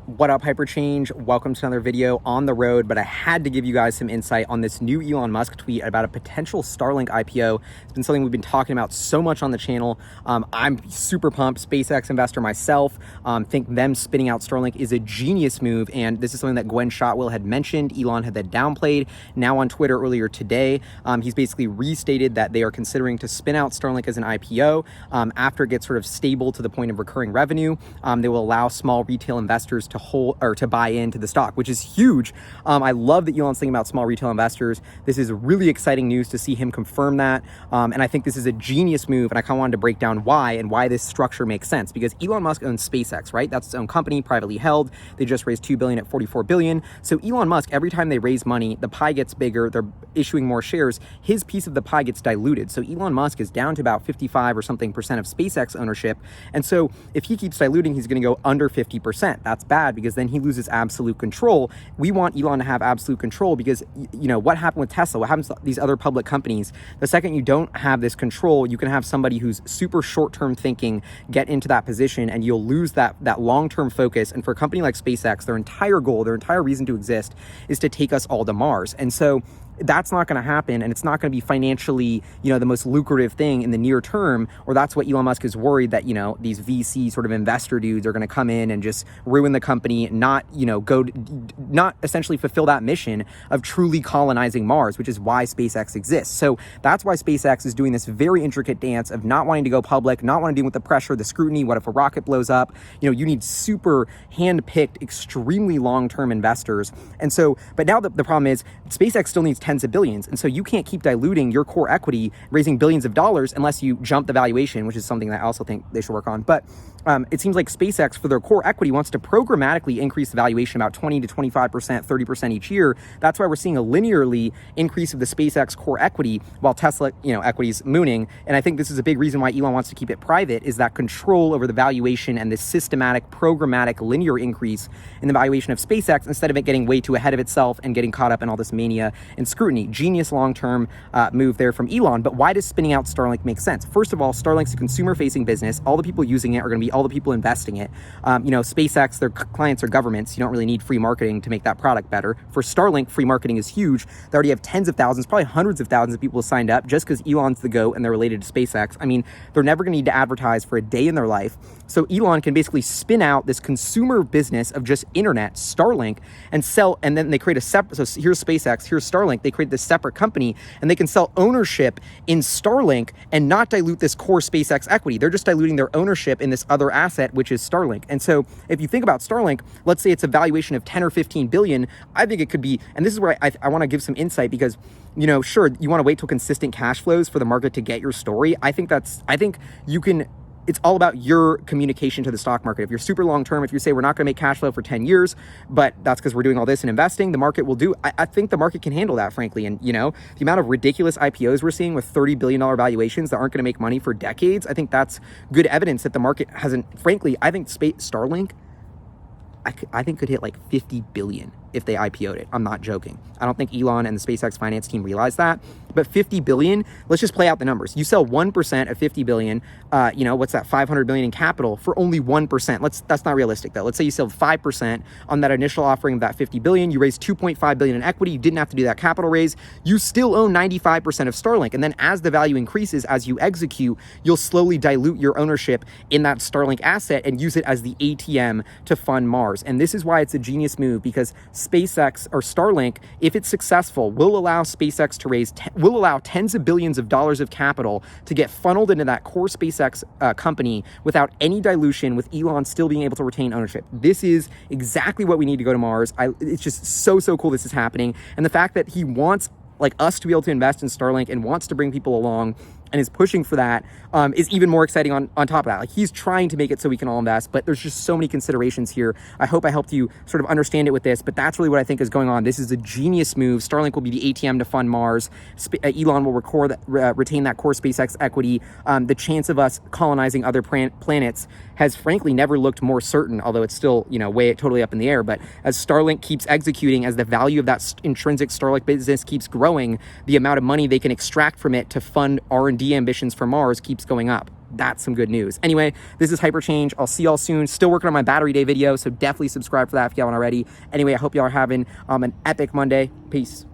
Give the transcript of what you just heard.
What up, Hyperchange? Welcome to another video on the road, but I had to give you guys some insight on this new Elon Musk tweet about a potential Starlink IPO. It's been something we've been talking about so much on the channel. I'm super pumped, SpaceX investor myself. Think them spinning out Starlink is a genius move, and this is something that Gwen Shotwell had mentioned. Elon had that downplayed. Now on Twitter earlier today, he's basically restated that they are considering to spin out Starlink as an IPO. After it gets sort of stable to the point of recurring revenue, they will allow small retail investors to hold or to buy into the stock, which is huge. I love that Elon's thinking about small retail investors. This is really exciting news to see him confirm that. And I think this is a genius move. And I kind of wanted to break down why and why this structure makes sense, because Elon Musk owns SpaceX, right? That's its own company, privately held. They just raised $2 billion at $44 billion. So Elon Musk, every time they raise money, the pie gets bigger. They're issuing more shares. His piece of the pie gets diluted. So Elon Musk is down to about 55 or something percent of SpaceX ownership. And so if he keeps diluting, he's going to go under 50%. That's bad, because then he loses absolute control. We want Elon to have absolute control, because, you know, what happened with Tesla, what happens to these other public companies, the second you don't have this control, you can have somebody who's super short-term thinking get into that position, and you'll lose that long-term focus. And for a company like SpaceX, their entire goal, their entire reason to exist is to take us all to Mars. And so that's not going to happen, and it's not going to be financially, you know, the most lucrative thing in the near term, or that's what Elon Musk is worried that, you know, these VC sort of investor dudes are going to come in and just ruin the company, not, you know, not essentially fulfill that mission of truly colonizing Mars, which is why SpaceX exists. So that's why SpaceX is doing this very intricate dance of not wanting to go public, not wanting to deal with the pressure, the scrutiny. What if a rocket blows up? You know, you need super hand-picked, extremely long-term investors. And so, but now the problem is SpaceX still needs tens of billions. And so you can't keep diluting your core equity, raising billions of dollars, unless you jump the valuation, which is something that I also think they should work on. But it seems like SpaceX, for their core equity, wants to programmatically increase the valuation about 20 to 25%, 30% each year. That's why we're seeing a linearly increase of the SpaceX core equity while Tesla, you know, equity's mooning. And I think this is a big reason why Elon wants to keep it private, is that control over the valuation and this systematic, programmatic, linear increase in the valuation of SpaceX, instead of it getting way too ahead of itself and getting caught up in all this mania and scrutiny. Genius long-term move there from Elon. But why does spinning out Starlink make sense? First of all, Starlink's a consumer-facing business. All the people using it are going to be all the people investing it. You know, SpaceX, their clients are governments. You don't really need free marketing to make that product better. For Starlink, free marketing is huge. They already have tens of thousands, probably hundreds of thousands of people signed up just because Elon's the GOAT and they're related to SpaceX. I mean, they're never going to need to advertise for a day in their life. So Elon can basically spin out this consumer business of just internet, Starlink, and sell, and then they create a separate, so here's SpaceX, here's Starlink, they create this separate company, and they can sell ownership in Starlink and not dilute this core SpaceX equity. They're just diluting their ownership in this other asset, which is Starlink. And so if you think about Starlink, let's say it's a valuation of 10 or 15 billion, I think it could be, and this is where I want to give some insight, because, you know, sure, you want to wait till consistent cash flows for the market to get your story. I think you can, it's all about your communication to the stock market. If you're super long-term, if you say we're not going to make cash flow for 10 years, but that's because we're doing all this and investing, the market will do. I think the market can handle that, frankly. And, you know, the amount of ridiculous IPOs we're seeing with $30 billion valuations that aren't going to make money for decades, I think that's good evidence that the market hasn't, frankly, I think Starlink, I think could hit like 50 billion if they IPO'd it. I'm not joking. I don't think Elon and the SpaceX finance team realize that, but 50 billion, let's just play out the numbers. You sell 1% of 50 billion, you know, what's that, 500 billion in capital for only 1%. That's not realistic though. Let's say you sell 5% on that initial offering of that 50 billion, you raised 2.5 billion in equity, you didn't have to do that capital raise, you still own 95% of Starlink. And then as the value increases, as you execute, you'll slowly dilute your ownership in that Starlink asset and use it as the ATM to fund Mars. And this is why it's a genius move, because SpaceX or Starlink, if it's successful, will allow SpaceX to will allow tens of billions of dollars of capital to get funneled into that core SpaceX company without any dilution, with Elon still being able to retain ownership. This is exactly what we need to go to Mars. It's just so cool this is happening. And the fact that he wants like us to be able to invest in Starlink and wants to bring people along and is pushing for that is even more exciting on top of that. Like, he's trying to make it so we can all invest, but there's just so many considerations here. I hope I helped you sort of understand it with this, but that's really what I think is going on. This is a genius move. Starlink will be the ATM to fund Mars. Elon will retain that core SpaceX equity. The chance of us colonizing other planets has frankly never looked more certain, although it's still, you know, way totally up in the air. But as Starlink keeps executing, as the value of that intrinsic Starlink business keeps growing, the amount of money they can extract from it to fund R&D ambitions for Mars keeps going up. that's some good news. Anyway, this is Hyperchange. I'll see y'all soon. Still working on my battery day video, so definitely subscribe for that if you haven't already. Anyway, I hope y'all are having an epic Monday. Peace.